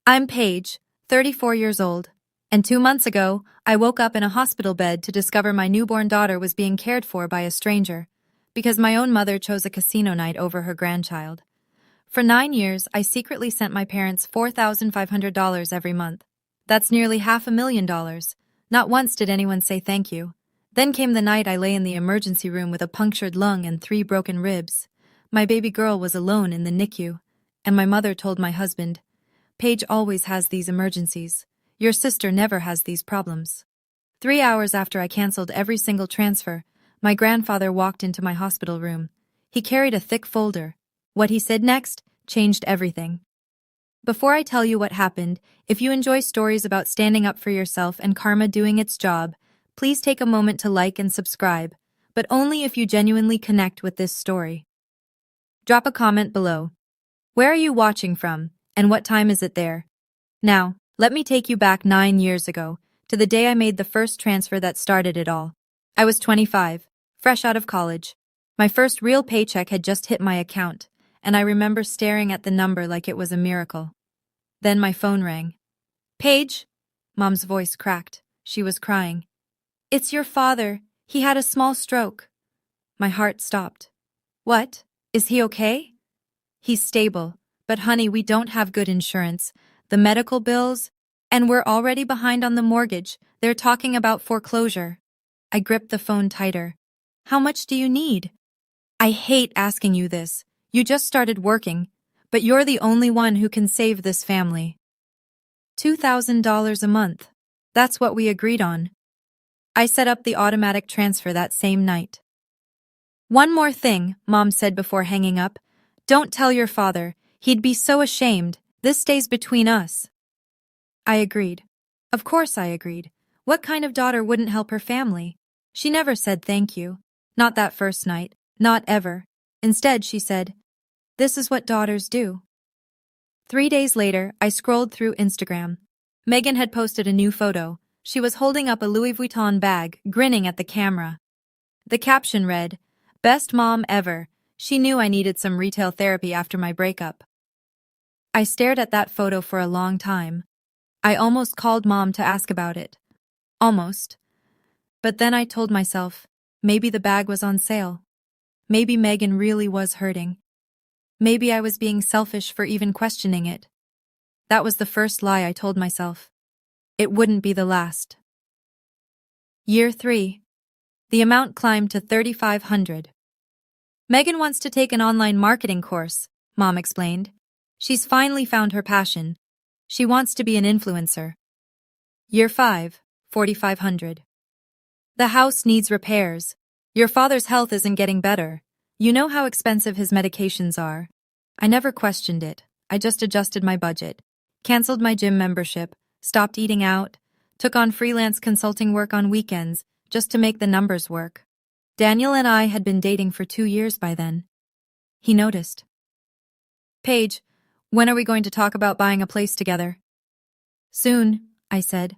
I'm Paige, 34 years old, and 2 months ago, I woke up in a hospital bed to discover my newborn daughter was being cared for by a stranger, because my own mother chose a casino night over her grandchild. For 9 years, I secretly sent my parents $4,500 every month. That's nearly $500,000. Not once did anyone say thank you. Then came the night I lay in the emergency room with a punctured lung and 3 broken ribs. My baby girl was alone in the NICU, and my mother told my husband, "Paige always has these emergencies. Your sister never has these problems." 3 hours after I canceled every single transfer, my grandfather walked into my hospital room. He carried a thick folder. What he said next changed everything. Before I tell you what happened, if you enjoy stories about standing up for yourself and karma doing its job, please take a moment to like and subscribe, but only if you genuinely connect with this story. Drop a comment below. Where are you watching from, and what time is it there? Now, let me take you back 9 years ago, to the day I made the first transfer that started it all. I was 25, fresh out of college. My first real paycheck had just hit my account, and I remember staring at the number like it was a miracle. Then my phone rang. "Paige?" Mom's voice cracked. She was crying. "It's your father. He had a small stroke." My heart stopped. "What? Is he okay?" "He's stable, but honey, we don't have good insurance. The medical bills, and we're already behind on the mortgage. They're talking about foreclosure." I gripped the phone tighter. "How much do you need?" "I hate asking you this. You just started working, but you're the only one who can save this family." $2,000 a month. That's what we agreed on. I set up the automatic transfer that same night. "One more thing," Mom said before hanging up. "Don't tell your father. He'd be so ashamed. This stays between us." I agreed. Of course I agreed. What kind of daughter wouldn't help her family? She never said thank you. Not that first night. Not ever. Instead, she said, "This is what daughters do." 3 days later, I scrolled through Instagram. Megan had posted a new photo. She was holding up a Louis Vuitton bag, grinning at the camera. The caption read, "Best mom ever. She knew I needed some retail therapy after my breakup." I stared at that photo for a long time. I almost called Mom to ask about it. Almost. But then I told myself, maybe the bag was on sale. Maybe Megan really was hurting. Maybe I was being selfish for even questioning it. That was the first lie I told myself. It wouldn't be the last. Year 3. The amount climbed to $3,500. "Megan wants to take an online marketing course," Mom explained. "She's finally found her passion. She wants to be an influencer." Year 5, $4,500. "The house needs repairs. Your father's health isn't getting better. You know how expensive his medications are." I never questioned it. I just adjusted my budget, canceled my gym membership, stopped eating out, took on freelance consulting work on weekends just to make the numbers work. Daniel and I had been dating for 2 years by then. He noticed. "Paige, when are we going to talk about buying a place together?" "Soon," I said.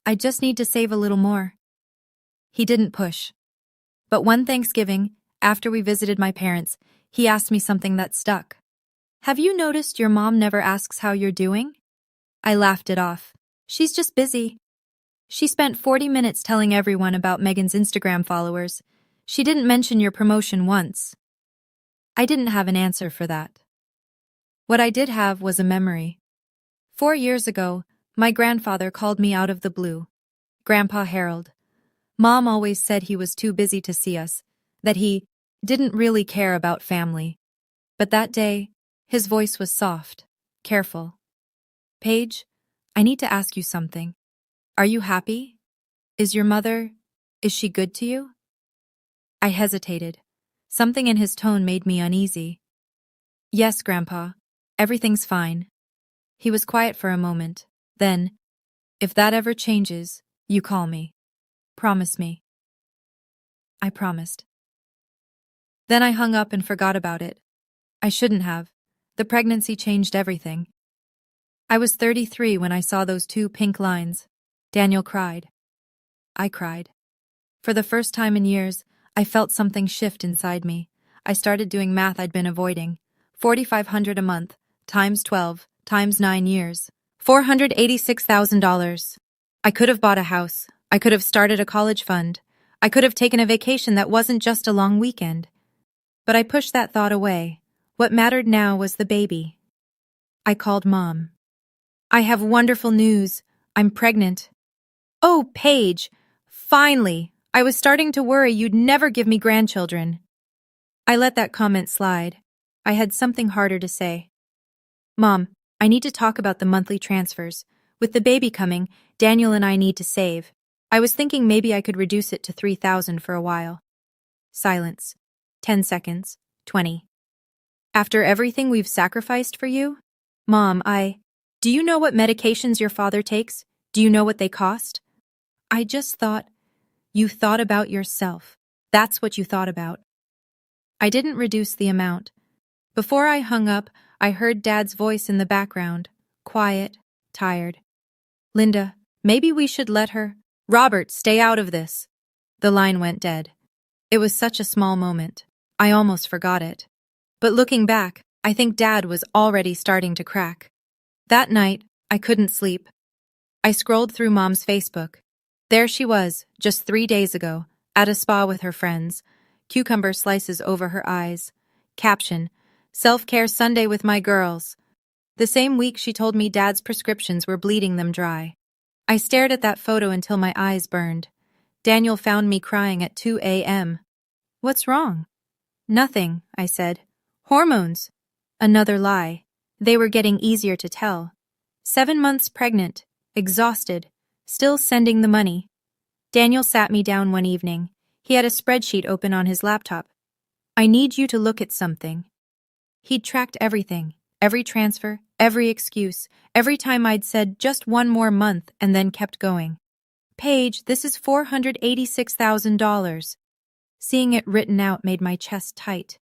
"I just need to save a little more." He didn't push. But one Thanksgiving, after we visited my parents, he asked me something that stuck. "Have you noticed your mom never asks how you're doing?" I laughed it off. "She's just busy." She spent 40 minutes telling everyone about Megan's Instagram followers. She didn't mention your promotion once. I didn't have an answer for that. What I did have was a memory. 4 years ago, my grandfather called me out of the blue. Grandpa Harold. Mom always said he was too busy to see us, that he didn't really care about family. But that day, his voice was soft, careful. "Paige, I need to ask you something. Are you happy? Is she good to you?" I hesitated. Something in his tone made me uneasy. "Yes, Grandpa. Everything's fine." He was quiet for a moment. Then, "If that ever changes, you call me. Promise me." I promised. Then I hung up and forgot about it. I shouldn't have. The pregnancy changed everything. I was 33 when I saw those 2 pink lines. Daniel cried. I cried. For the first time in years, I felt something shift inside me. I started doing math I'd been avoiding. $4,500 a month, times 12, times 9 years. $486,000. I could have bought a house. I could have started a college fund. I could have taken a vacation that wasn't just a long weekend. But I pushed that thought away. What mattered now was the baby. I called Mom. I have wonderful news. I'm pregnant. Oh, Paige! Finally! I was starting to worry you'd never give me grandchildren. I let that comment slide. I had something harder to say. Mom, I need to talk about the monthly transfers. With the baby coming, Daniel and I need to save. I was thinking maybe I could reduce it to $3,000 for a while. Silence. 10 seconds. 20. After everything we've sacrificed for you? Mom, do you know what medications your father takes? Do you know what they cost? I just thought. You thought about yourself. That's what you thought about. I didn't reduce the amount. Before I hung up, I heard Dad's voice in the background, quiet, tired. Linda, maybe we should let her. Robert, stay out of this. The line went dead. It was such a small moment. I almost forgot it. But looking back, I think Dad was already starting to crack. That night, I couldn't sleep. I scrolled through Mom's Facebook. There she was, just 3 days ago, at a spa with her friends. Cucumber slices over her eyes. Caption, Self-care Sunday with my girls. The same week she told me Dad's prescriptions were bleeding them dry. I stared at that photo until my eyes burned. Daniel found me crying at 2 a.m. What's wrong? Nothing, I said. Hormones. Another lie. They were getting easier to tell. 7 months pregnant, exhausted, still sending the money. Daniel sat me down one evening. He had a spreadsheet open on his laptop. I need you to look at something. He'd tracked everything, every transfer, every excuse, every time I'd said just one more month and then kept going. Paige, this is $486,000. Seeing it written out made my chest tight.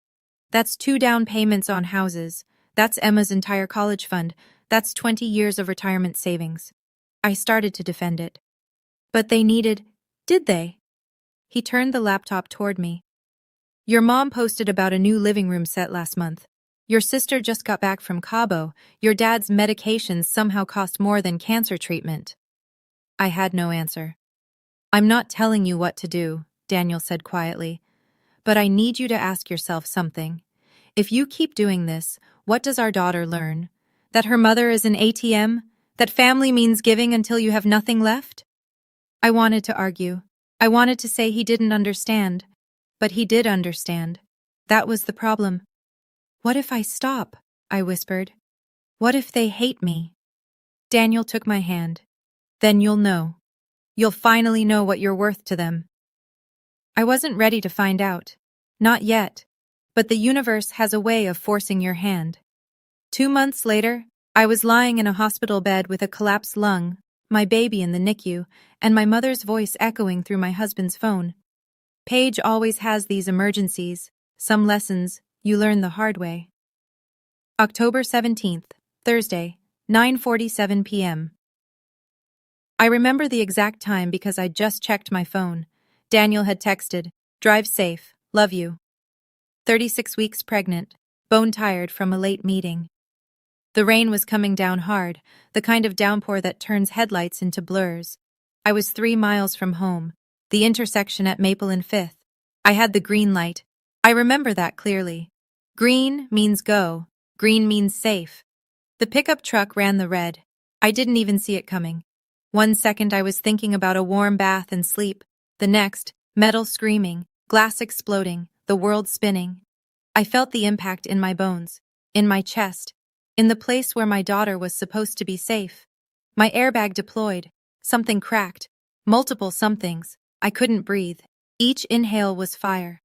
That's 2 down payments on houses. That's Emma's entire college fund. That's 20 years of retirement savings. I started to defend it. But they needed, did they? He turned the laptop toward me. Your mom posted about a new living room set last month. Your sister just got back from Cabo. Your dad's medications somehow cost more than cancer treatment. I had no answer. I'm not telling you what to do, Daniel said quietly. But I need you to ask yourself something. If you keep doing this, what does our daughter learn? That her mother is an ATM? That family means giving until you have nothing left? I wanted to argue. I wanted to say he didn't understand. But he did understand. That was the problem. What if I stop? I whispered. What if they hate me? Daniel took my hand. Then you'll know. You'll finally know what you're worth to them. I wasn't ready to find out. Not yet. But the universe has a way of forcing your hand. 2 months later, I was lying in a hospital bed with a collapsed lung, my baby in the NICU, and my mother's voice echoing through my husband's phone. Paige always has these emergencies. Some lessons you learn the hard way. October 17th, Thursday, 9:47 p.m. I remember the exact time because I just checked my phone. Daniel had texted, "Drive safe, love you." 36 weeks pregnant, bone-tired from a late meeting. The rain was coming down hard, the kind of downpour that turns headlights into blurs. I was 3 miles from home, the intersection at Maple and 5th. I had the green light. I remember that clearly. Green means go. Green means safe. The pickup truck ran the red. I didn't even see it coming. 1 second I was thinking about a warm bath and sleep. The next, metal screaming, glass exploding, the world spinning. I felt the impact in my bones, in my chest, in the place where my daughter was supposed to be safe. My airbag deployed. Something cracked. Multiple somethings. I couldn't breathe. Each inhale was fire.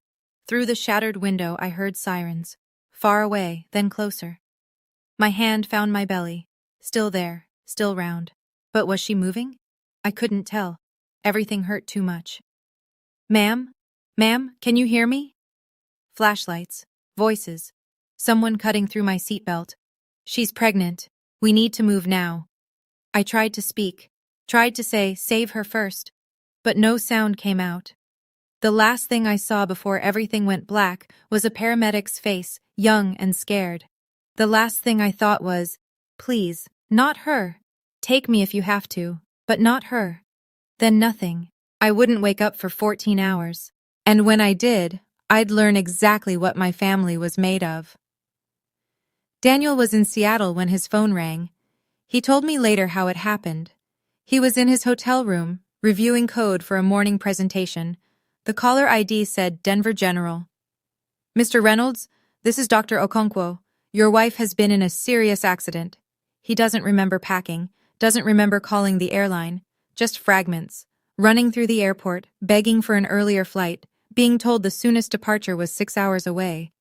Through the shattered window I heard sirens. Far away, then closer. My hand found my belly. Still there, still round. But was she moving? I couldn't tell. Everything hurt too much. Ma'am? Ma'am, can you hear me? Flashlights. Voices. Someone cutting through my seatbelt. She's pregnant. We need to move now. I tried to speak. Tried to say, save her first. But no sound came out. The last thing I saw before everything went black was a paramedic's face, young and scared. The last thing I thought was, please, not her. Take me if you have to, but not her. Then nothing. I wouldn't wake up for 14 hours. And when I did, I'd learn exactly what my family was made of. Daniel was in Seattle when his phone rang. He told me later how it happened. He was in his hotel room, reviewing code for a morning presentation. The caller ID said Denver General. Mr. Reynolds, this is Dr. Okonkwo. Your wife has been in a serious accident. He doesn't remember packing, doesn't remember calling the airline, just fragments. Running through the airport, begging for an earlier flight, being told the soonest departure was 6 hours away.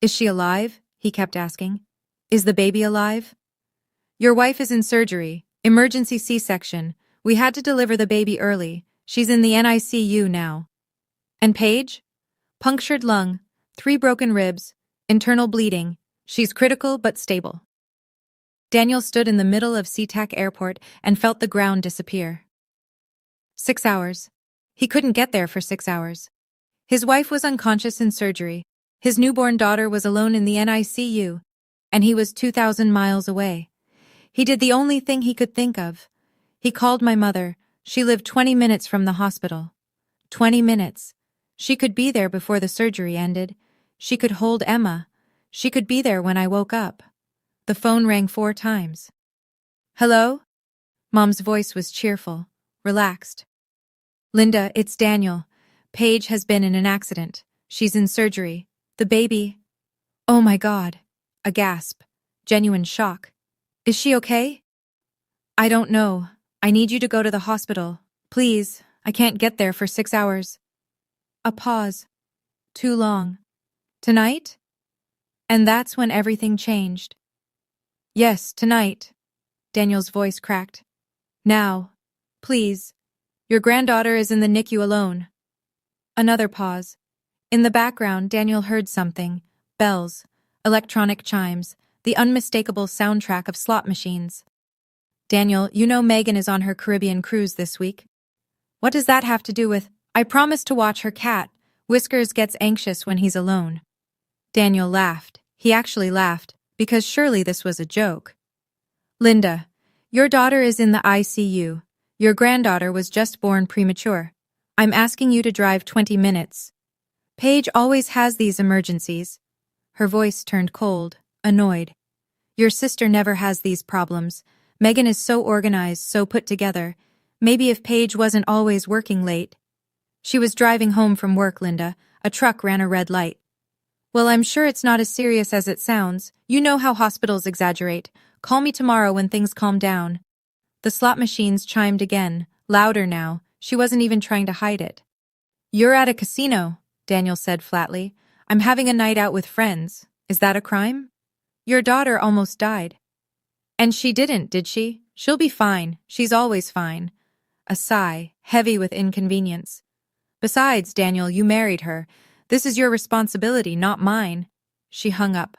Is she alive? He kept asking. Is the baby alive? Your wife is in surgery, emergency C-section. We had to deliver the baby early. She's in the NICU now. And Paige? Punctured lung, 3 broken ribs, internal bleeding. She's critical but stable. Daniel stood in the middle of SeaTac Airport and felt the ground disappear. 6 hours. He couldn't get there for 6 hours. His wife was unconscious in surgery. His newborn daughter was alone in the NICU, and he was 2,000 miles away. He did the only thing he could think of. He called my mother. She lived 20 minutes from the hospital. 20 minutes. She could be there before the surgery ended. She could hold Emma. She could be there when I woke up. The phone rang 4 times. Hello? Mom's voice was cheerful, relaxed. Linda, it's Daniel. Paige has been in an accident. She's in surgery. The baby. Oh my God. A gasp. Genuine shock. Is she okay? I don't know. I need you to go to the hospital. Please, I can't get there for 6 hours. A pause. Too long. Tonight? And that's when everything changed. Yes, tonight. Daniel's voice cracked. Now, please. Your granddaughter is in the NICU alone. Another pause. In the background, Daniel heard something. Bells, electronic chimes, the unmistakable soundtrack of slot machines. Daniel, you know Megan is on her Caribbean cruise this week. What does that have to do with? I promised to watch her cat. Whiskers gets anxious when he's alone. Daniel laughed. He actually laughed, because surely this was a joke. Linda, your daughter is in the ICU. Your granddaughter was just born premature. I'm asking you to drive 20 minutes. Paige always has these emergencies. Her voice turned cold, annoyed. Your sister never has these problems. Megan is so organized, so put together. Maybe if Paige wasn't always working late. She was driving home from work, Linda. A truck ran a red light. Well, I'm sure it's not as serious as it sounds. You know how hospitals exaggerate. Call me tomorrow when things calm down. The slot machines chimed again, louder now. She wasn't even trying to hide it. You're at a casino, Daniel said flatly. I'm having a night out with friends. Is that a crime? Your daughter almost died. And she didn't, did she? She'll be fine. She's always fine. A sigh, heavy with inconvenience. Besides, Daniel, you married her. This is your responsibility, not mine. She hung up.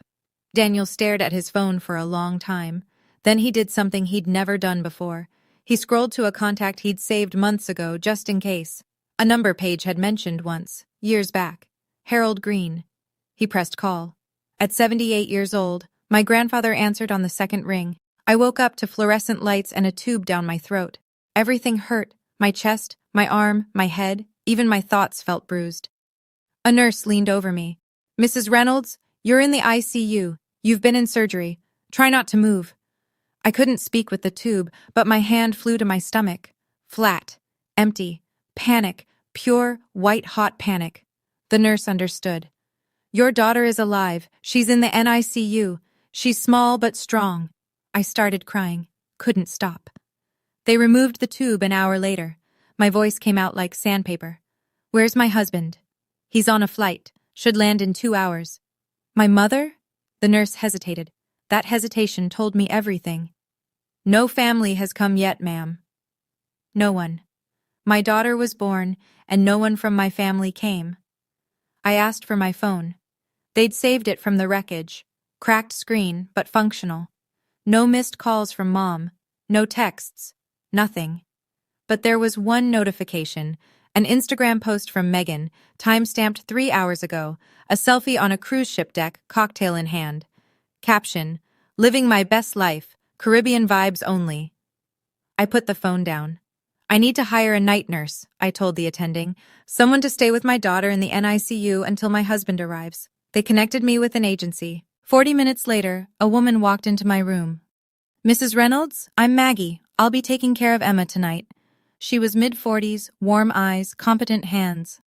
Daniel stared at his phone for a long time. Then he did something he'd never done before. He scrolled to a contact he'd saved months ago, just in case. A number Paige had mentioned once, years back. Harold Green. He pressed call. At 78 years old, my grandfather answered on the second ring. I woke up to fluorescent lights and a tube down my throat. Everything hurt. My chest, my arm, my head, even my thoughts felt bruised. A nurse leaned over me. Mrs. Reynolds, you're in the ICU. You've been in surgery. Try not to move. I couldn't speak with the tube, but my hand flew to my stomach. Flat. Empty. Panic. Pure, white-hot panic. The nurse understood. Your daughter is alive. She's in the NICU. She's small but strong. I started crying. Couldn't stop. They removed the tube an hour later. My voice came out like sandpaper. Where's my husband? He's on a flight. Should land in 2 hours. My mother? The nurse hesitated. That hesitation told me everything. No family has come yet, ma'am. No one. My daughter was born, and no one from my family came. I asked for my phone. They'd saved it from the wreckage. Cracked screen, but functional. No missed calls from Mom. No texts. Nothing. But there was one notification, an Instagram post from Megan, time-stamped 3 hours ago, a selfie on a cruise ship deck, cocktail in hand. Caption, living my best life, Caribbean vibes only. I put the phone down. I need to hire a night nurse, I told the attending. Someone to stay with my daughter in the NICU until my husband arrives. They connected me with an agency. 40 minutes later, a woman walked into my room. Mrs. Reynolds, I'm Maggie. I'll be taking care of Emma tonight. She was mid-40s, warm eyes, competent hands.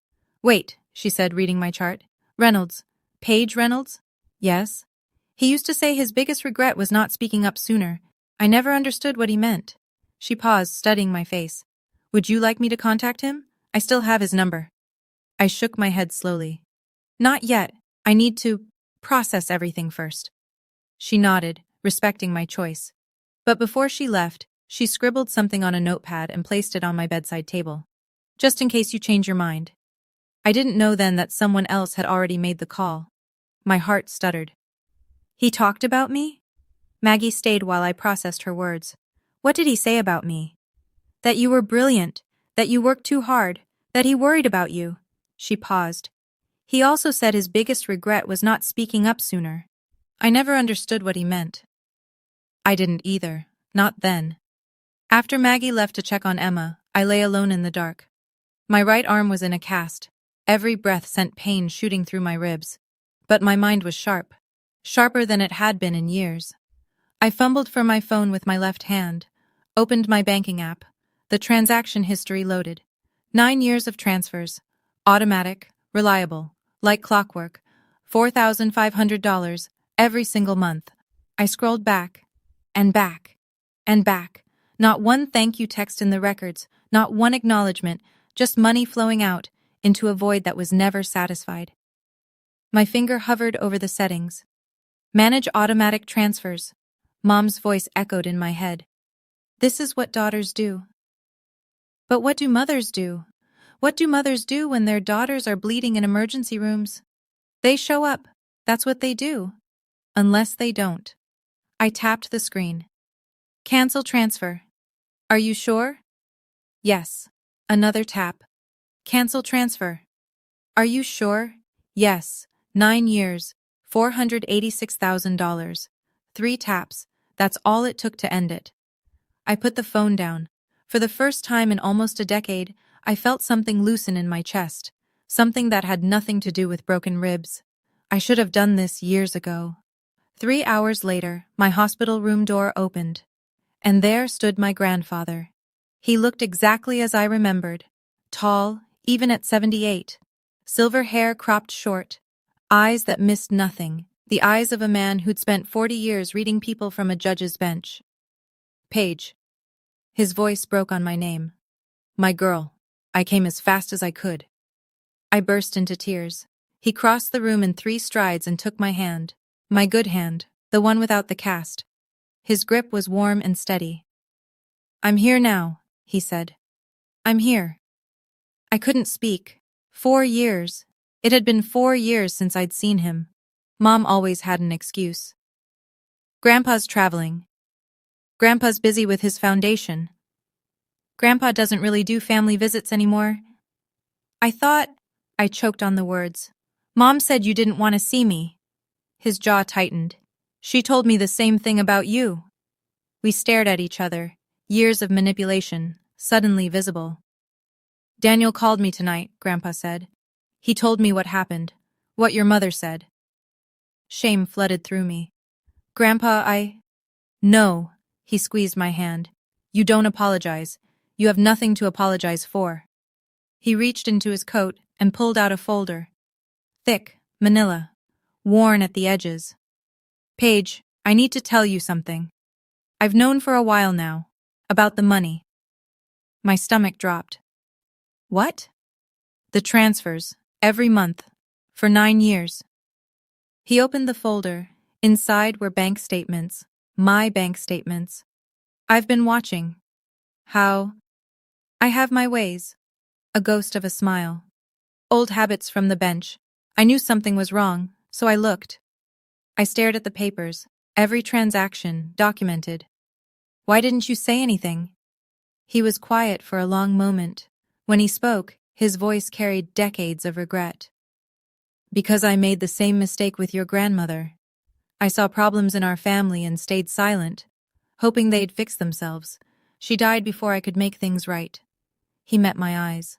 Wait, she said, reading my chart. Reynolds. Paige Reynolds? Yes. He used to say his biggest regret was not speaking up sooner. I never understood what he meant. She paused, studying my face. Would you like me to contact him? I still have his number. I shook my head slowly. Not yet. I need to process everything first. She nodded, respecting my choice. But before she left, she scribbled something on a notepad and placed it on my bedside table. Just in case you change your mind. I didn't know then that someone else had already made the call. My heart stuttered. He talked about me? Maggie stayed while I processed her words. What did he say about me? That you were brilliant, that you worked too hard, that he worried about you. She paused. He also said his biggest regret was not speaking up sooner. I never understood what he meant. I didn't either, not then. After Maggie left to check on Emma, I lay alone in the dark. My right arm was in a cast. Every breath sent pain shooting through my ribs. But my mind was sharp. Sharper than it had been in years. I fumbled for my phone with my left hand, opened my banking app. The transaction history loaded. 9 years of transfers. Automatic, reliable, like clockwork. $4,500 every single month. I scrolled back, and back, and back. Not one thank you text in the records, not one acknowledgement, just money flowing out into a void that was never satisfied. My finger hovered over the settings. Manage automatic transfers. Mom's voice echoed in my head. This is what daughters do. But what do mothers do? What do mothers do when their daughters are bleeding in emergency rooms? They show up. That's what they do. Unless they don't. I tapped the screen. Cancel transfer. Are you sure? Yes. Another tap. Cancel transfer. Are you sure? Yes. 9 years. $486,000. 3 taps. That's all it took to end it. I put the phone down. For the first time in almost a decade, I felt something loosen in my chest. Something that had nothing to do with broken ribs. I should have done this years ago. 3 hours later, my hospital room door opened. And there stood my grandfather. He looked exactly as I remembered. Tall, even at 78. Silver hair cropped short. Eyes that missed nothing. The eyes of a man who'd spent 40 years reading people from a judge's bench. Paige. His voice broke on my name. My girl. I came as fast as I could. I burst into tears. He crossed the room in 3 strides and took my hand. My good hand, the one without the cast. His grip was warm and steady. I'm here now, he said. I'm here. I couldn't speak. 4 years. It had been 4 years since I'd seen him. Mom always had an excuse. Grandpa's traveling. Grandpa's busy with his foundation. Grandpa doesn't really do family visits anymore. I choked on the words. Mom said you didn't want to see me. His jaw tightened. She told me the same thing about you. We stared at each other. Years of manipulation, suddenly visible. Daniel called me tonight, Grandpa said. He told me what happened, what your mother said. Shame flooded through me. Grandpa, No, he squeezed my hand. You don't apologize. You have nothing to apologize for. He reached into his coat and pulled out a folder. Thick, manila, worn at the edges. Paige, I need to tell you something. I've known for a while now, about the money. My stomach dropped. What? The transfers, every month, for 9 years. He opened the folder. Inside were bank statements, my bank statements. I've been watching. How? I have my ways. A ghost of a smile. Old habits from the bench. I knew something was wrong, so I looked. I stared at the papers, every transaction, documented. Why didn't you say anything? He was quiet for a long moment. When he spoke, his voice carried decades of regret. Because I made the same mistake with your grandmother. I saw problems in our family and stayed silent, hoping they'd fix themselves. She died before I could make things right. He met my eyes.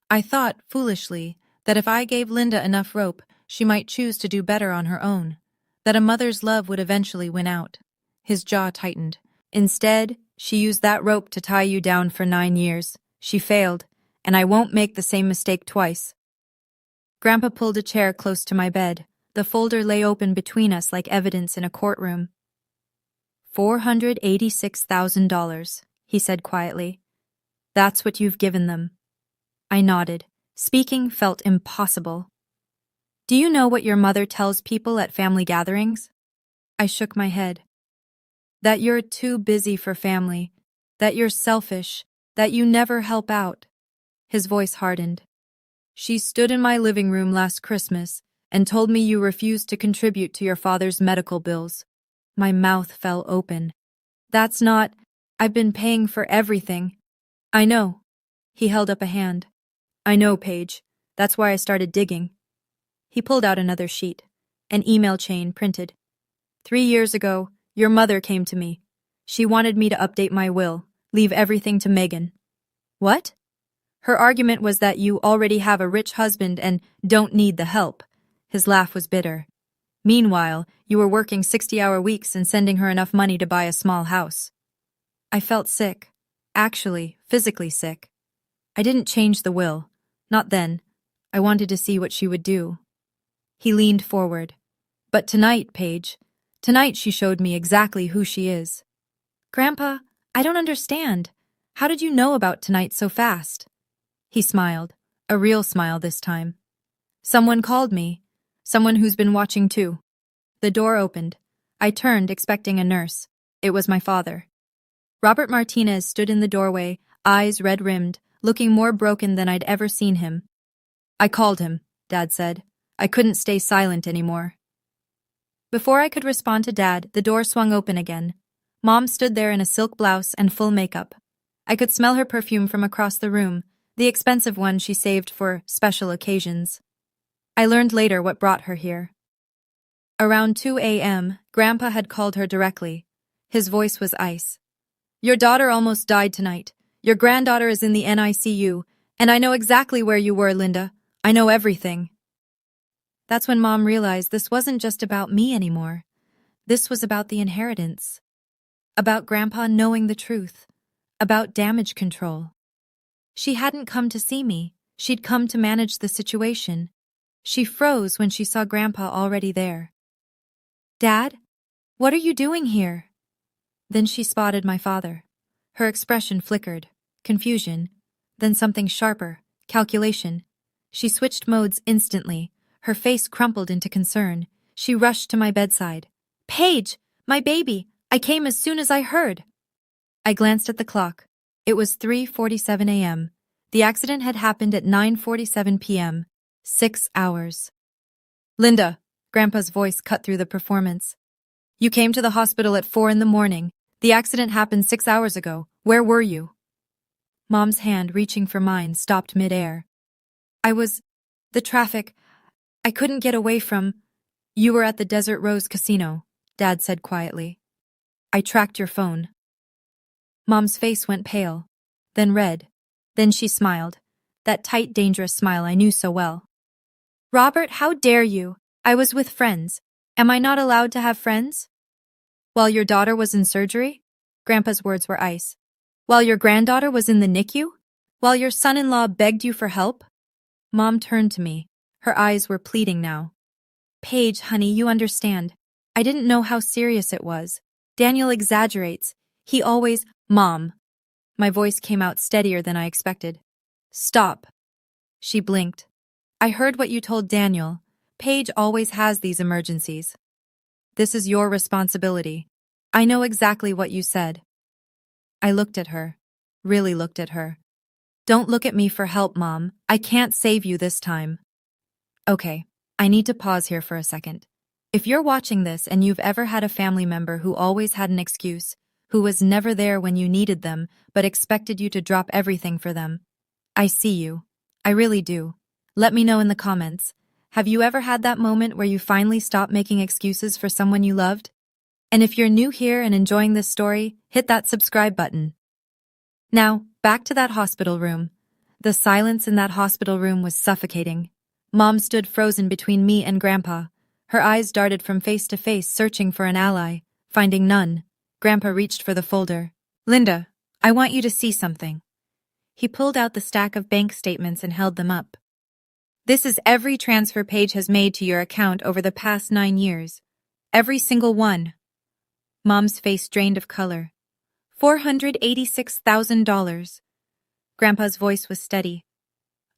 I thought, foolishly, that if I gave Linda enough rope, she might choose to do better on her own, that a mother's love would eventually win out. His jaw tightened. Instead, she used that rope to tie you down for 9 years. She failed, and I won't make the same mistake twice. Grandpa pulled a chair close to my bed. The folder lay open between us like evidence in a courtroom. $486,000, he said quietly. That's what you've given them. I nodded. Speaking felt impossible. Do you know what your mother tells people at family gatherings? I shook my head. That you're too busy for family, that you're selfish, that you never help out. His voice hardened. She stood in my living room last Christmas and told me you refused to contribute to your father's medical bills. My mouth fell open. That's not... I've been paying for everything. I know. He held up a hand. I know, Paige. That's why I started digging. He pulled out another sheet. An email chain printed. 3 years ago, your mother came to me. She wanted me to update my will, leave everything to Megan. What? Her argument was that you already have a rich husband and don't need the help. His laugh was bitter. Meanwhile, you were working 60-hour weeks and sending her enough money to buy a small house. I felt sick. Actually, physically sick. I didn't change the will. Not then. I wanted to see what she would do. He leaned forward. But tonight, Paige, tonight she showed me exactly who she is. Grandpa, I don't understand. How did you know about tonight so fast? He smiled, a real smile this time. Someone called me. Someone who's been watching too. The door opened. I turned, expecting a nurse. It was my father. Robert Martinez stood in the doorway, eyes red-rimmed, looking more broken than I'd ever seen him. I called him, Dad said. I couldn't stay silent anymore. Before I could respond to Dad, the door swung open again. Mom stood there in a silk blouse and full makeup. I could smell her perfume from across the room, the expensive one she saved for special occasions. I learned later what brought her here. Around 2 a.m., Grandpa had called her directly. His voice was ice. Your daughter almost died tonight. Your granddaughter is in the NICU, and I know exactly where you were, Linda. I know everything. That's when Mom realized this wasn't just about me anymore. This was about the inheritance. About Grandpa knowing the truth. About damage control. She hadn't come to see me. She'd come to manage the situation. She froze when she saw Grandpa already there. Dad, what are you doing here? Then she spotted my father. Her expression flickered. Confusion. Then something sharper. Calculation. She switched modes instantly. Her face crumpled into concern. She rushed to my bedside. Paige, my baby, I came as soon as I heard. I glanced at the clock. It was 3:47 a.m. The accident had happened at 9:47 p.m. 6 hours. Linda, Grandpa's voice cut through the performance. You came to the hospital at 4 in the morning. The accident happened 6 hours ago. Where were you? Mom's hand, reaching for mine, stopped midair. The traffic. I couldn't get away from... You were at the Desert Rose Casino, Dad said quietly. I tracked your phone. Mom's face went pale, then red. Then she smiled. That tight, dangerous smile I knew so well. Robert, how dare you? I was with friends. Am I not allowed to have friends? While your daughter was in surgery? Grandpa's words were ice. While your granddaughter was in the NICU? While your son-in-law begged you for help? Mom turned to me. Her eyes were pleading now. Paige, honey, you understand. I didn't know how serious it was. Daniel exaggerates. He always... Mom. My voice came out steadier than I expected. Stop. She blinked. I heard what you told Daniel. Paige always has these emergencies. This is your responsibility. I know exactly what you said. I looked at her. Really looked at her. Don't look at me for help, Mom. I can't save you this time. Okay, I need to pause here for a second. If you're watching this and you've ever had a family member who always had an excuse, who was never there when you needed them but expected you to drop everything for them, I see you. I really do. Let me know in the comments. Have you ever had that moment where you finally stopped making excuses for someone you loved? And if you're new here and enjoying this story, hit that subscribe button. Now, back to that hospital room. The silence in that hospital room was suffocating. Mom stood frozen between me and Grandpa. Her eyes darted from face to face, searching for an ally. Finding none, Grandpa reached for the folder. "Linda, I want you to see something." He pulled out the stack of bank statements and held them up. "This is every transfer Paige has made to your account over the past 9 years. Every single one." Mom's face drained of color. $486,000. Grandpa's voice was steady.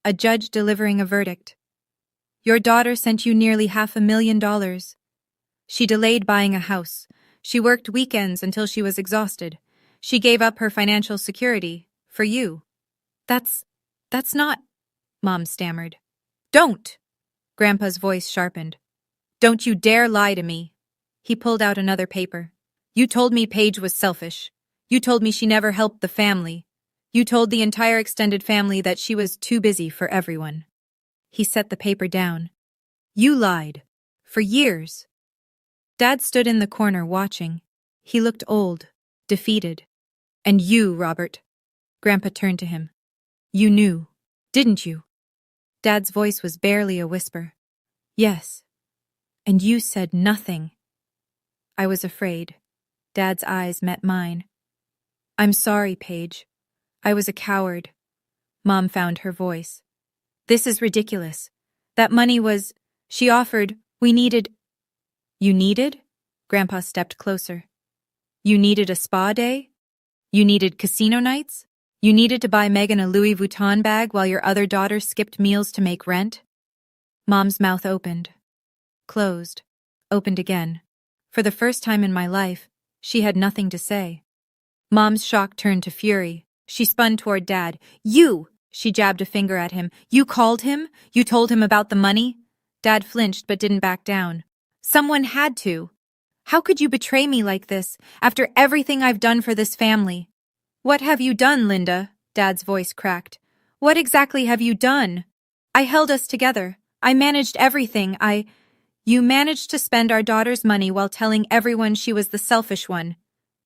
A judge delivering a verdict. "Your daughter sent you nearly $500,000. She delayed buying a house. She worked weekends until she was exhausted. She gave up her financial security for you." That's not," Mom stammered. "Don't!" Grandpa's voice sharpened. "Don't you dare lie to me." He pulled out another paper. "You told me Paige was selfish. You told me she never helped the family. You told the entire extended family that she was too busy for everyone." He set the paper down. "You lied. For years." Dad stood in the corner watching. He looked old, defeated. "And you, Robert." Grandpa turned to him. "You knew, didn't you?" Dad's voice was barely a whisper. "Yes. And you said nothing." I was afraid. Dad's eyes met mine. "I'm sorry, Paige. I was a coward." Mom found her voice. "This is ridiculous. That money was... She offered... We needed..." "You needed?" Grandpa stepped closer. "You needed a spa day? You needed casino nights? You needed to buy Megan a Louis Vuitton bag while your other daughter skipped meals to make rent?" Mom's mouth opened. Closed. Opened again. For the first time in my life, she had nothing to say. Mom's shock turned to fury. She spun toward Dad. "You!" She jabbed a finger at him. "You called him? You told him about the money?" Dad flinched but didn't back down. "Someone had to. How could you betray me like this, after everything I've done for this family?" "What have you done, Linda?" Dad's voice cracked. "What exactly have you done? I held us together. I managed everything. You managed to spend our daughter's money while telling everyone she was the selfish one."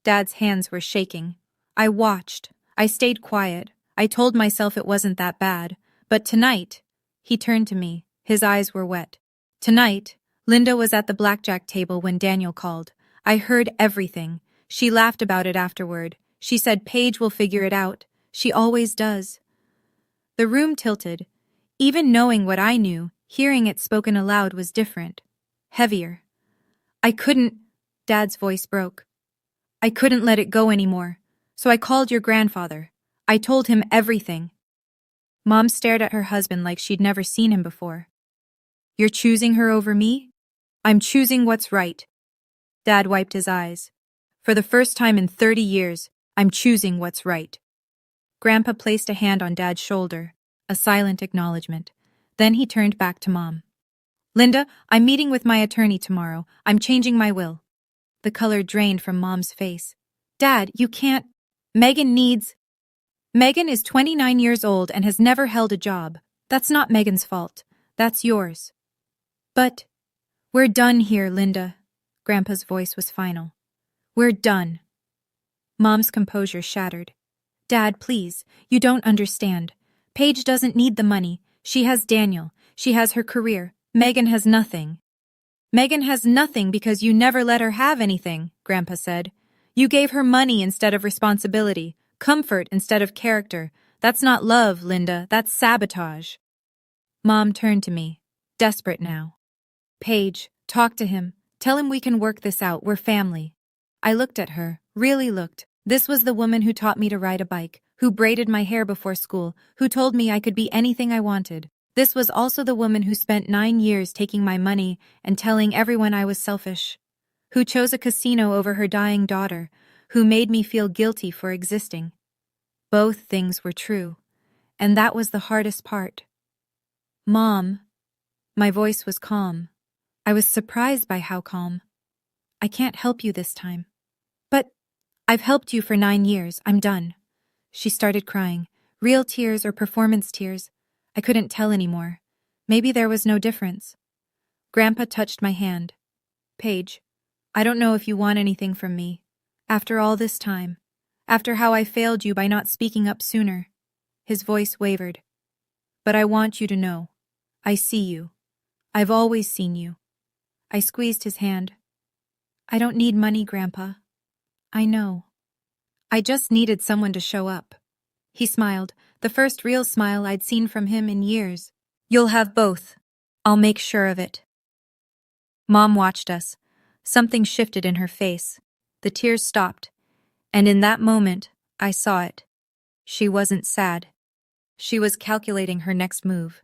Dad's hands were shaking. I watched. I stayed quiet. I told myself it wasn't that bad. But tonight, he turned to me. His eyes were wet. Tonight, Linda was at the blackjack table when Daniel called. I heard everything. She laughed about it afterward. She said Paige will figure it out. She always does. The room tilted. Even knowing what I knew, hearing it spoken aloud was different. Heavier. I couldn't... Dad's voice broke. "I couldn't let it go anymore. So I called your grandfather. I told him everything." Mom stared at her husband like she'd never seen him before. "You're choosing her over me?" "I'm choosing what's right." Dad wiped his eyes. "For the first time in 30 years, I'm choosing what's right." Grandpa placed a hand on Dad's shoulder, a silent acknowledgement. Then he turned back to Mom. "Linda, I'm meeting with my attorney tomorrow. I'm changing my will." The color drained from Mom's face. "Dad, you can't... Megan is 29 years old and has never held a job. That's not Megan's fault. That's yours." "But... We're done here, Linda." Grandpa's voice was final. "We're done." Mom's composure shattered. "Dad, please, you don't understand. Paige doesn't need the money. She has Daniel. She has her career. Megan has nothing." "Megan has nothing because you never let her have anything," Grandpa said. "You gave her money instead of responsibility, comfort instead of character. That's not love, Linda. That's sabotage." Mom turned to me, desperate now. "Paige, talk to him. Tell him we can work this out. We're family." I looked at her, really looked. This was the woman who taught me to ride a bike, who braided my hair before school, who told me I could be anything I wanted. This was also the woman who spent 9 years taking my money and telling everyone I was selfish, who chose a casino over her dying daughter, who made me feel guilty for existing. Both things were true, and that was the hardest part. "Mom." My voice was calm. I was surprised by how calm. "I can't help you this time." "But I've helped you for 9 years. I'm done." She started crying, real tears or performance tears. I couldn't tell anymore. Maybe there was no difference. Grandpa touched my hand. "Paige, I don't know if you want anything from me. After all this time, After how I failed you by not speaking up sooner. His voice wavered. But I want you to know. I see you. I've always seen you. I squeezed his hand. I don't need money, Grandpa. I know. I just needed someone to show up. He smiled, the first real smile I'd seen from him in years. You'll have both. I'll make sure of it. Mom watched us. Something shifted in her face. The tears stopped. And in that moment, I saw it. She wasn't sad. She was calculating her next move.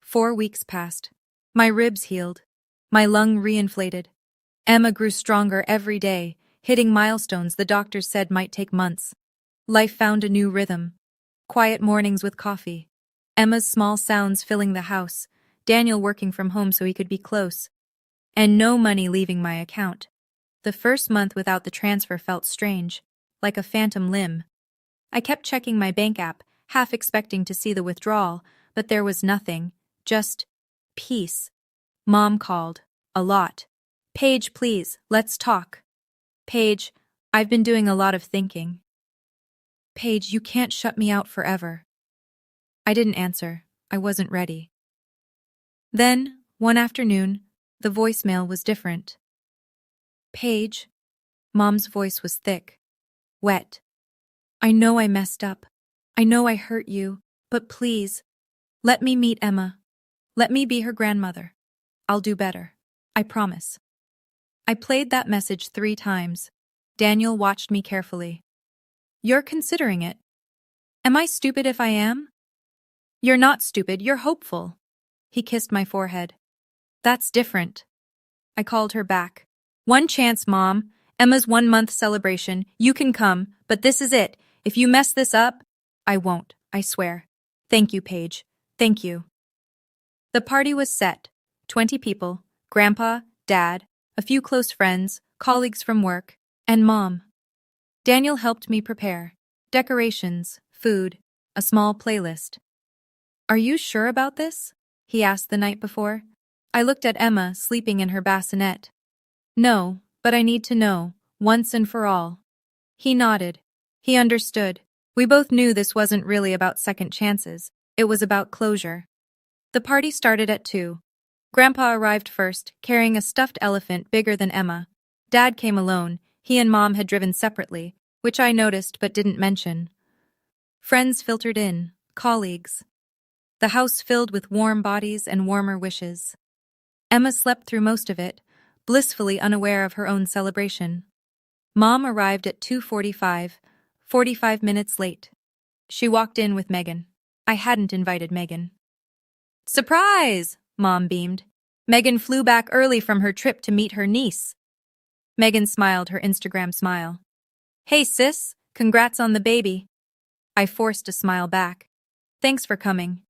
4 weeks passed. My ribs healed. My lung reinflated. Emma grew stronger every day, hitting milestones the doctors said might take months. Life found a new rhythm. Quiet mornings with coffee. Emma's small sounds filling the house. Daniel working from home so he could be close. And no money leaving my account. The first month without the transfer felt strange, like a phantom limb. I kept checking my bank app, half expecting to see the withdrawal, but there was nothing, just peace. Mom called. A lot. Paige, please, let's talk. Paige, I've been doing a lot of thinking. Paige, you can't shut me out forever. I didn't answer. I wasn't ready. Then, one afternoon, the voicemail was different. Paige. Mom's voice was thick, wet. I know I messed up. I know I hurt you, but please, let me meet Emma. Let me be her grandmother. I'll do better. I promise. I played that message 3 times. Daniel watched me carefully. You're considering it. Am I stupid if I am? You're not stupid, you're hopeful. He kissed my forehead. That's different. I called her back. One chance, Mom. Emma's 1-month celebration. You can come, but this is it. If you mess this up, I won't, I swear. Thank you, Paige. Thank you. The party was set. 20 people, Grandpa, Dad, a few close friends, colleagues from work, and Mom. Daniel helped me prepare. Decorations, food, a small playlist. Are you sure about this? He asked the night before. I looked at Emma, sleeping in her bassinet. No, but I need to know, once and for all. He nodded. He understood. We both knew this wasn't really about second chances. It was about closure. The party started at 2. Grandpa arrived first, carrying a stuffed elephant bigger than Emma. Dad came alone. He and Mom had driven separately, which I noticed but didn't mention. Friends filtered in, colleagues. The house filled with warm bodies and warmer wishes. Emma slept through most of it, blissfully unaware of her own celebration. Mom arrived at 2:45, 45 minutes late. She walked in with Megan. I hadn't invited Megan. Surprise! Mom beamed. Megan flew back early from her trip to meet her niece. Megan smiled her Instagram smile. Hey sis, congrats on the baby. I forced a smile back. Thanks for coming.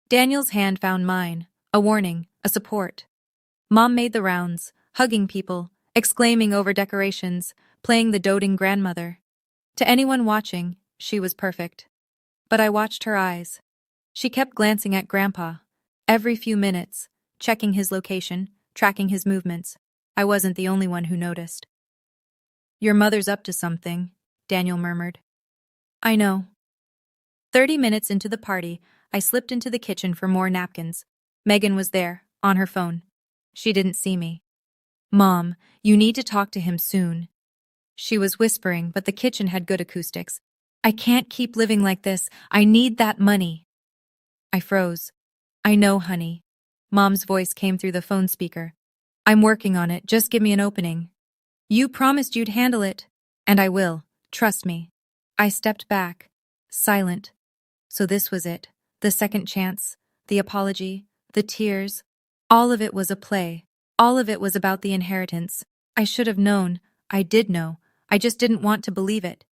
Daniel's hand found mine, a warning, a support. Mom made the rounds, hugging people, exclaiming over decorations, playing the doting grandmother. To anyone watching, she was perfect. But I watched her eyes. She kept glancing at Grandpa, every few minutes, checking his location, tracking his movements. I wasn't the only one who noticed. Your mother's up to something, Daniel murmured. I know. 30 minutes into the party, I slipped into the kitchen for more napkins. Megan was there, on her phone. She didn't see me. Mom, you need to talk to him soon. She was whispering, but the kitchen had good acoustics. I can't keep living like this. I need that money. I froze. I know, honey. Mom's voice came through the phone speaker. I'm working on it. Just give me an opening. You promised you'd handle it. And I will. Trust me. I stepped back, silent. So this was it. The second chance, the apology, the tears. All of it was a play. All of it was about the inheritance. I should have known. I did know. I just didn't want to believe it.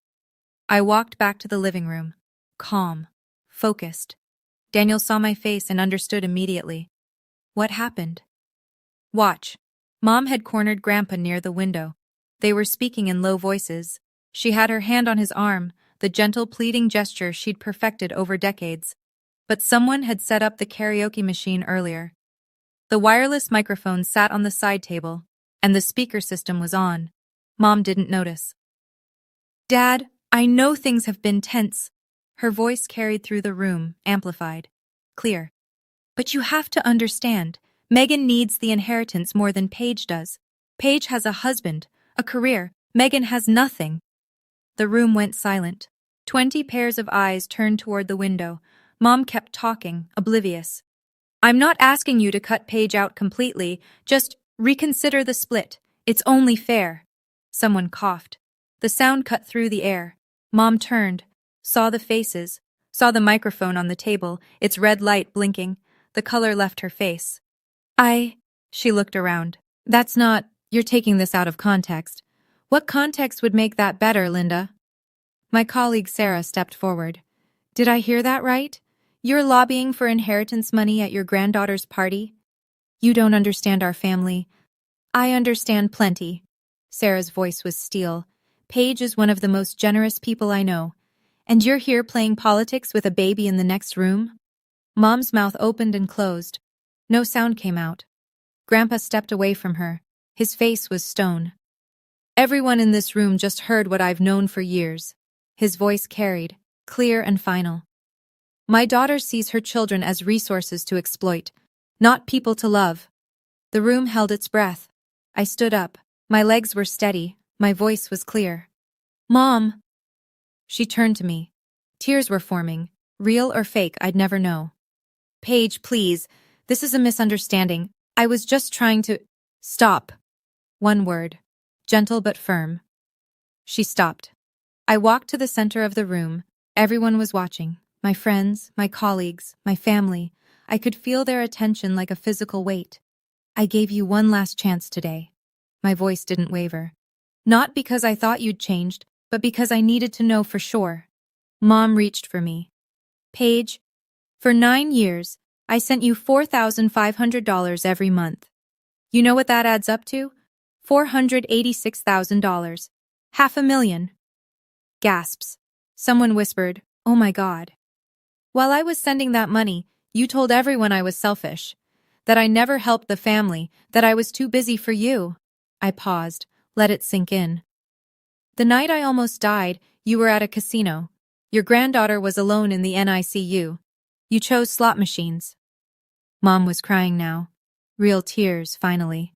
I walked back to the living room. Calm. Focused. Daniel saw my face and understood immediately. What happened? Watch. Mom had cornered Grandpa near the window. They were speaking in low voices. She had her hand on his arm, the gentle pleading gesture she'd perfected over decades. But someone had set up the karaoke machine earlier. The wireless microphone sat on the side table, and the speaker system was on. Mom didn't notice. Dad, I know things have been tense. Her voice carried through the room, amplified. Clear. But you have to understand, Megan needs the inheritance more than Paige does. Paige has a husband, a career. Megan has nothing. The room went silent. 20 pairs of eyes turned toward the window. Mom kept talking, oblivious. I'm not asking you to cut Paige out completely, just reconsider the split. It's only fair. Someone coughed. The sound cut through the air. Mom turned, saw the faces, saw the microphone on the table, its red light blinking. The color left her face. She looked around. That's not, you're taking this out of context. What context would make that better, Linda? My colleague Sarah stepped forward. Did I hear that right? You're lobbying for inheritance money at your granddaughter's party? You don't understand our family. I understand plenty. Sarah's voice was steel. Paige is one of the most generous people I know. And you're here playing politics with a baby in the next room? Mom's mouth opened and closed. No sound came out. Grandpa stepped away from her. His face was stone. Everyone in this room just heard what I've known for years. His voice carried, clear and final. My daughter sees her children as resources to exploit, not people to love. The room held its breath. I stood up. My legs were steady. My voice was clear. Mom! She turned to me. Tears were forming. Real or fake, I'd never know. Paige, please. This is a misunderstanding. I was just trying to… Stop. One word. Gentle but firm. She stopped. I walked to the center of the room. Everyone was watching. My friends, my colleagues, my family. I could feel their attention like a physical weight. I gave you one last chance today. My voice didn't waver. Not because I thought you'd changed, but because I needed to know for sure. Mom reached for me. Paige, for 9 years, I sent you $4,500 every month. You know what that adds up to? $486,000. $500,000. Gasps. Someone whispered, "Oh my God." While I was sending that money, you told everyone I was selfish, that I never helped the family, that I was too busy for you. I paused, let it sink in. The night I almost died, you were at a casino. Your granddaughter was alone in the NICU. You chose slot machines. Mom was crying now. Real tears, finally.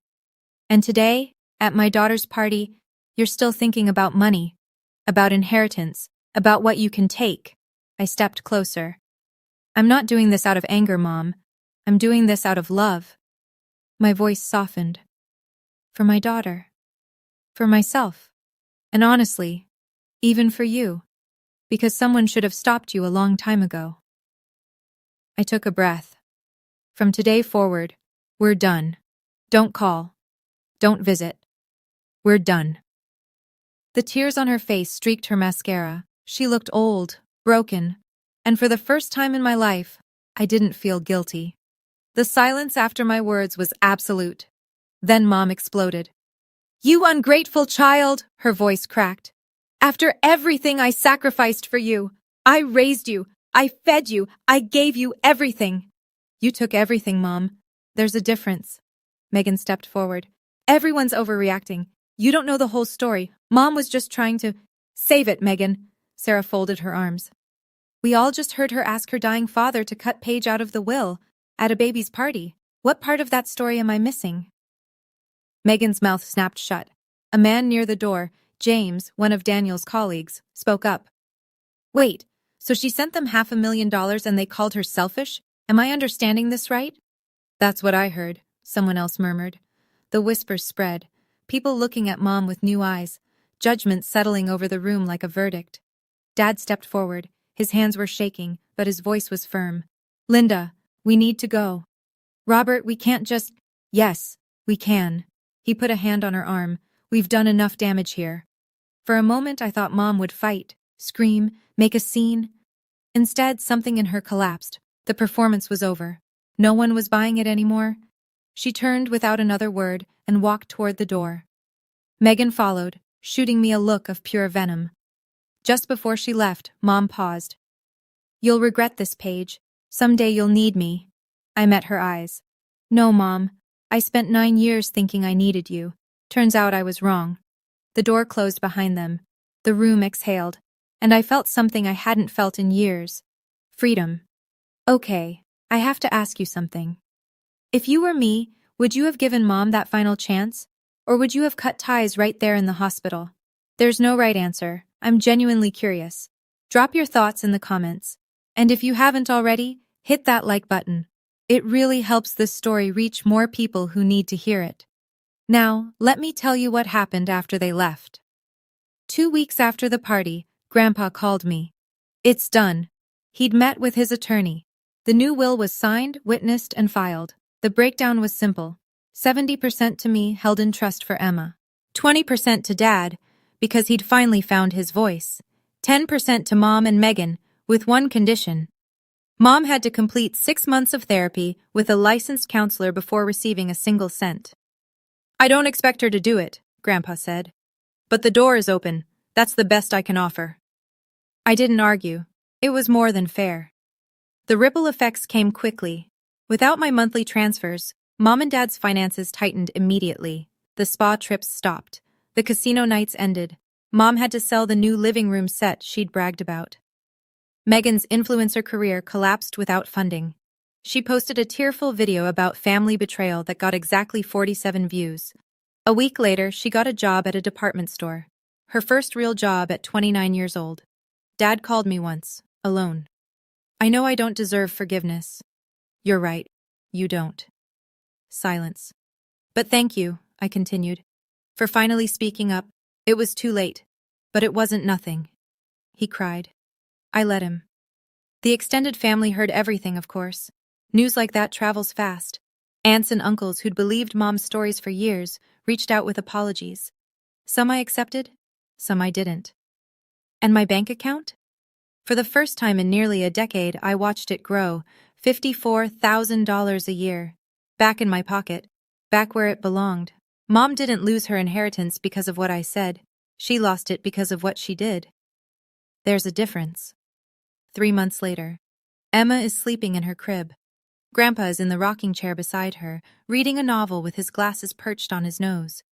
And today, at my daughter's party, you're still thinking about money, about inheritance, about what you can take. I stepped closer. I'm not doing this out of anger, Mom. I'm doing this out of love. My voice softened. For my daughter. For myself. And honestly, even for you. Because someone should have stopped you a long time ago. I took a breath. From today forward, we're done. Don't call. Don't visit. We're done. The tears on her face streaked her mascara. She looked old, broken, and for the first time in my life, I didn't feel guilty. The silence after my words was absolute. Then Mom exploded. You ungrateful child, her voice cracked. After everything I sacrificed for you, I raised you, I fed you, I gave you everything. You took everything, Mom. There's a difference. Megan stepped forward. Everyone's overreacting. You don't know the whole story. Mom was just trying to… Save it, Megan. Sarah folded her arms. We all just heard her ask her dying father to cut Paige out of the will at a baby's party. What part of that story am I missing? Megan's mouth snapped shut. A man near the door, James, one of Daniel's colleagues, spoke up. Wait, so she sent them $500,000 and they called her selfish? Am I understanding this right? That's what I heard, someone else murmured. The whispers spread, people looking at Mom with new eyes, judgment settling over the room like a verdict. Dad stepped forward. His hands were shaking, but his voice was firm. Linda, we need to go. Robert, we can't just… Yes, we can. He put a hand on her arm. We've done enough damage here. For a moment I thought Mom would fight, scream, make a scene. Instead, something in her collapsed. The performance was over. No one was buying it anymore. She turned without another word and walked toward the door. Megan followed, shooting me a look of pure venom. Just before she left, Mom paused. You'll regret this, Paige. Someday you'll need me. I met her eyes. No, Mom. I spent 9 years thinking I needed you. Turns out I was wrong. The door closed behind them. The room exhaled. and I felt something I hadn't felt in years. Freedom. Okay, I have to ask you something. If you were me, would you have given Mom that final chance? Or would you have cut ties right there in the hospital? There's no right answer. I'm genuinely curious. Drop your thoughts in the comments. And if you haven't already, hit that like button. It really helps this story reach more people who need to hear it. Now, let me tell you what happened after they left. 2 weeks after the party, Grandpa called me. It's done. He'd met with his attorney. The new will was signed, witnessed, and filed. The breakdown was simple. 70% to me, held in trust for Emma. 20% to Dad, because he'd finally found his voice. 10% to Mom and Megan, with one condition. Mom had to complete 6 months of therapy with a licensed counselor before receiving a single cent. I don't expect her to do it, Grandpa said. But the door is open. That's the best I can offer. I didn't argue. It was more than fair. The ripple effects came quickly. Without my monthly transfers, Mom and Dad's finances tightened immediately. The spa trips stopped. The casino nights ended. Mom had to sell the new living room set she'd bragged about. Megan's influencer career collapsed without funding. She posted a tearful video about family betrayal that got exactly 47 views. A week later, she got a job at a department store. Her first real job at 29 years old. Dad called me once, alone. I know I don't deserve forgiveness. You're right, you don't. Silence. But thank you, I continued, for finally speaking up. It was too late, but it wasn't nothing. He cried. I let him. The extended family heard everything, of course. News like that travels fast. Aunts and uncles who'd believed Mom's stories for years reached out with apologies. Some I accepted, some I didn't. And my bank account? For the first time in nearly a decade, I watched it grow, $54,000 a year. Back in my pocket, back where it belonged. Mom didn't lose her inheritance because of what I said. She lost it because of what she did. There's a difference. 3 months later, Emma is sleeping in her crib. Grandpa is in the rocking chair beside her, reading a novel with his glasses perched on his nose.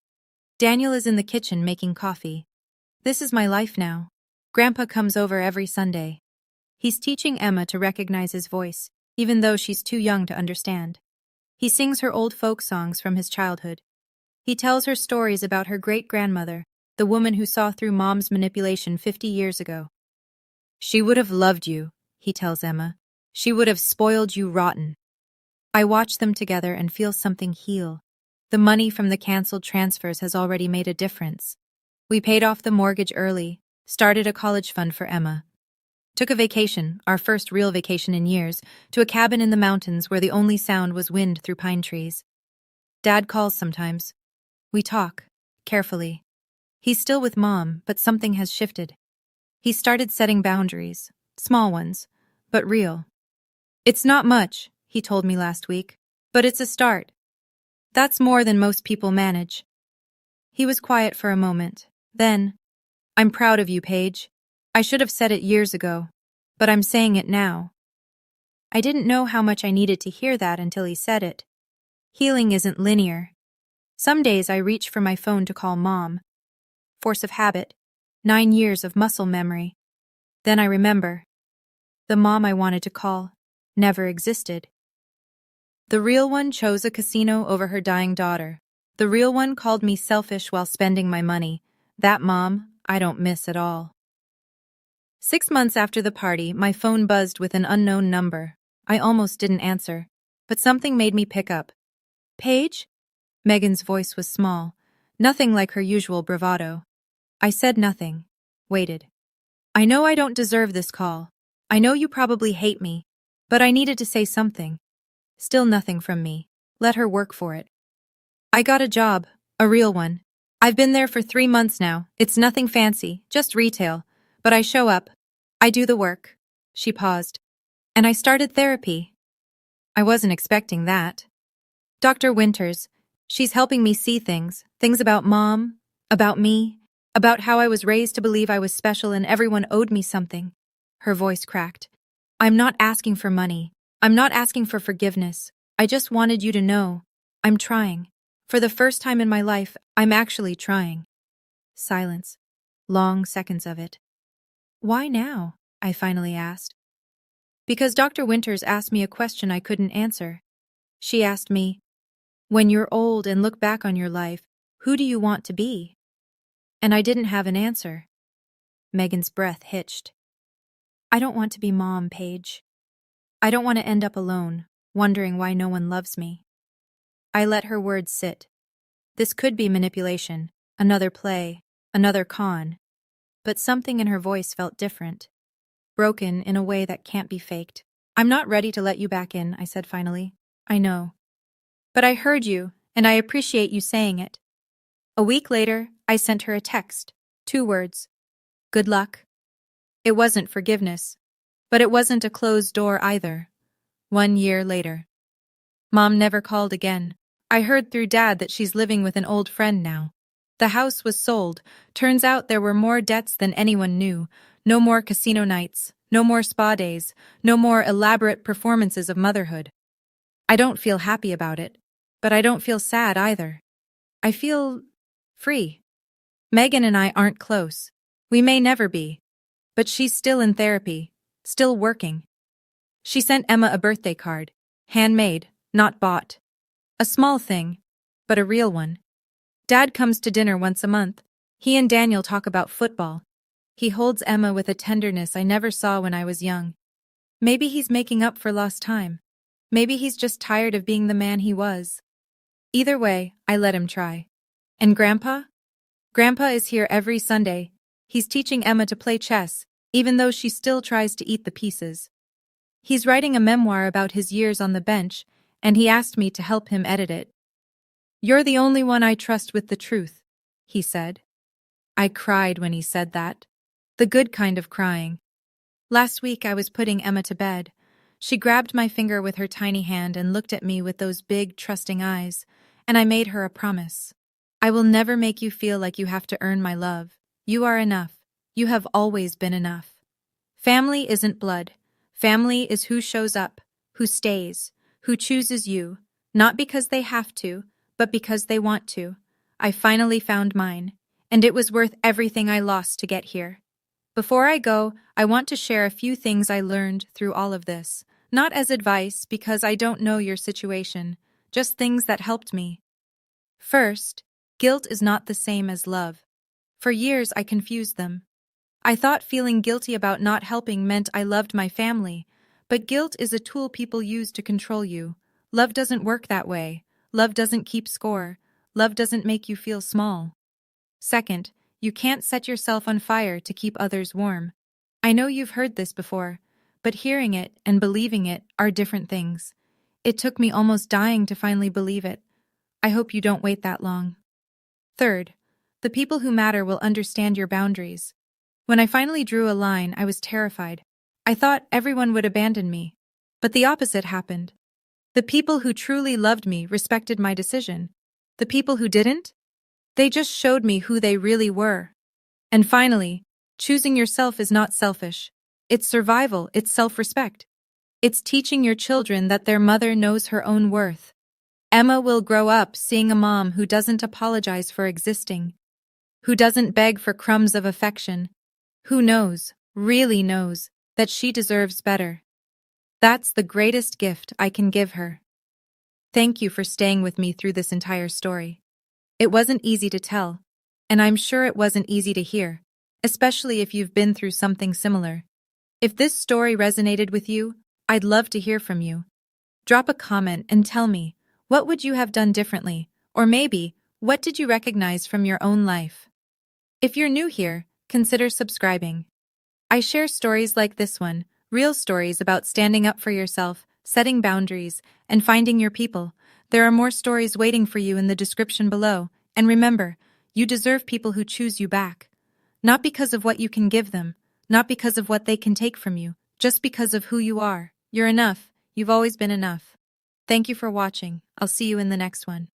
Daniel is in the kitchen making coffee. This is my life now. Grandpa comes over every Sunday. He's teaching Emma to recognize his voice, even though she's too young to understand. He sings her old folk songs from his childhood. He tells her stories about her great-grandmother, the woman who saw through Mom's manipulation 50 years ago. She would have loved you, he tells Emma. She would have spoiled you rotten. I watch them together and feel something heal. The money from the canceled transfers has already made a difference. We paid off the mortgage early, started a college fund for Emma. Took a vacation, our first real vacation in years, to a cabin in the mountains where the only sound was wind through pine trees. Dad calls sometimes. We talk, carefully. He's still with Mom, but something has shifted. He started setting boundaries, small ones, but real. It's not much, he told me last week, but it's a start. That's more than most people manage. He was quiet for a moment. Then, I'm proud of you, Paige. I should have said it years ago, but I'm saying it now. I didn't know how much I needed to hear that until he said it. Healing isn't linear. Some days I reach for my phone to call Mom. Force of habit, 9 years of muscle memory. Then I remember. The mom I wanted to call never existed. The real one chose a casino over her dying daughter. The real one called me selfish while spending my money. That mom, I don't miss at all. 6 months after the party, my phone buzzed with an unknown number. I almost didn't answer, but something made me pick up. Paige? Megan's voice was small, nothing like her usual bravado. I said nothing, waited. I know I don't deserve this call. I know you probably hate me, but I needed to say something. Still nothing from me. Let her work for it. I got a job, a real one. I've been there for 3 months now. It's nothing fancy, just retail. But I show up. I do the work. She paused. And I started therapy. I wasn't expecting that. Dr. Winters, she's helping me see things about Mom, about me, about how I was raised to believe I was special and everyone owed me something. Her voice cracked. I'm not asking for money. I'm not asking for forgiveness. I just wanted you to know. I'm trying. For the first time in my life, I'm actually trying. Silence. Long seconds of it. Why now? I finally asked. Because Dr. Winters asked me a question I couldn't answer. She asked me, when you're old and look back on your life, who do you want to be? And I didn't have an answer. Megan's breath hitched. I don't want to be Mom, Paige. I don't want to end up alone, wondering why no one loves me. I let her words sit. This could be manipulation, another play, another con. But something in her voice felt different. Broken in a way that can't be faked. I'm not ready to let you back in, I said finally. I know. But I heard you, and I appreciate you saying it. A week later, I sent her a text. 2 words. Good luck. It wasn't forgiveness. But it wasn't a closed door either. 1 year later. Mom never called again. I heard through Dad that she's living with an old friend now. The house was sold. Turns out there were more debts than anyone knew. No more casino nights. No more spa days. No more elaborate performances of motherhood. I don't feel happy about it. But I don't feel sad either. I feel free. Megan and I aren't close. We may never be. But she's still in therapy. Still working. She sent Emma a birthday card. Handmade, not bought. A small thing, but a real one. Dad comes to dinner once a month. He and Daniel talk about football. He holds Emma with a tenderness I never saw when I was young. Maybe he's making up for lost time. Maybe he's just tired of being the man he was. Either way, I let him try. And Grandpa? Grandpa is here every Sunday. He's teaching Emma to play chess, even though she still tries to eat the pieces. He's writing a memoir about his years on the bench, and he asked me to help him edit it. You're the only one I trust with the truth, he said. I cried when he said that. The good kind of crying. Last week I was putting Emma to bed. She grabbed my finger with her tiny hand and looked at me with those big, trusting eyes, and I made her a promise. I will never make you feel like you have to earn my love. You are enough. You have always been enough. Family isn't blood. Family is who shows up, who stays, who chooses you, not because they have to, but because they want to. I finally found mine, and it was worth everything I lost to get here. Before I go, I want to share a few things I learned through all of this, not as advice because I don't know your situation, just things that helped me. First, guilt is not the same as love. For years I confused them. I thought feeling guilty about not helping meant I loved my family, but guilt is a tool people use to control you. Love doesn't work that way. Love doesn't keep score. Love doesn't make you feel small. Second, you can't set yourself on fire to keep others warm. I know you've heard this before, but hearing it and believing it are different things. It took me almost dying to finally believe it. I hope you don't wait that long. Third, the people who matter will understand your boundaries. When I finally drew a line, I was terrified. I thought everyone would abandon me. But the opposite happened. The people who truly loved me respected my decision. The people who didn't? They just showed me who they really were. And finally, choosing yourself is not selfish. It's survival, it's self-respect. It's teaching your children that their mother knows her own worth. Emma will grow up seeing a mom who doesn't apologize for existing, who doesn't beg for crumbs of affection, who knows, really knows, that she deserves better. That's the greatest gift I can give her. Thank you for staying with me through this entire story. It wasn't easy to tell, and I'm sure it wasn't easy to hear, especially if you've been through something similar. If this story resonated with you, I'd love to hear from you. Drop a comment and tell me, what would you have done differently? Or maybe, what did you recognize from your own life? If you're new here, consider subscribing. I share stories like this one, real stories about standing up for yourself, setting boundaries, and finding your people. There are more stories waiting for you in the description below, and remember, you deserve people who choose you back. Not because of what you can give them, not because of what they can take from you, just because of who you are. You're enough. You've always been enough. Thank you for watching. I'll see you in the next one.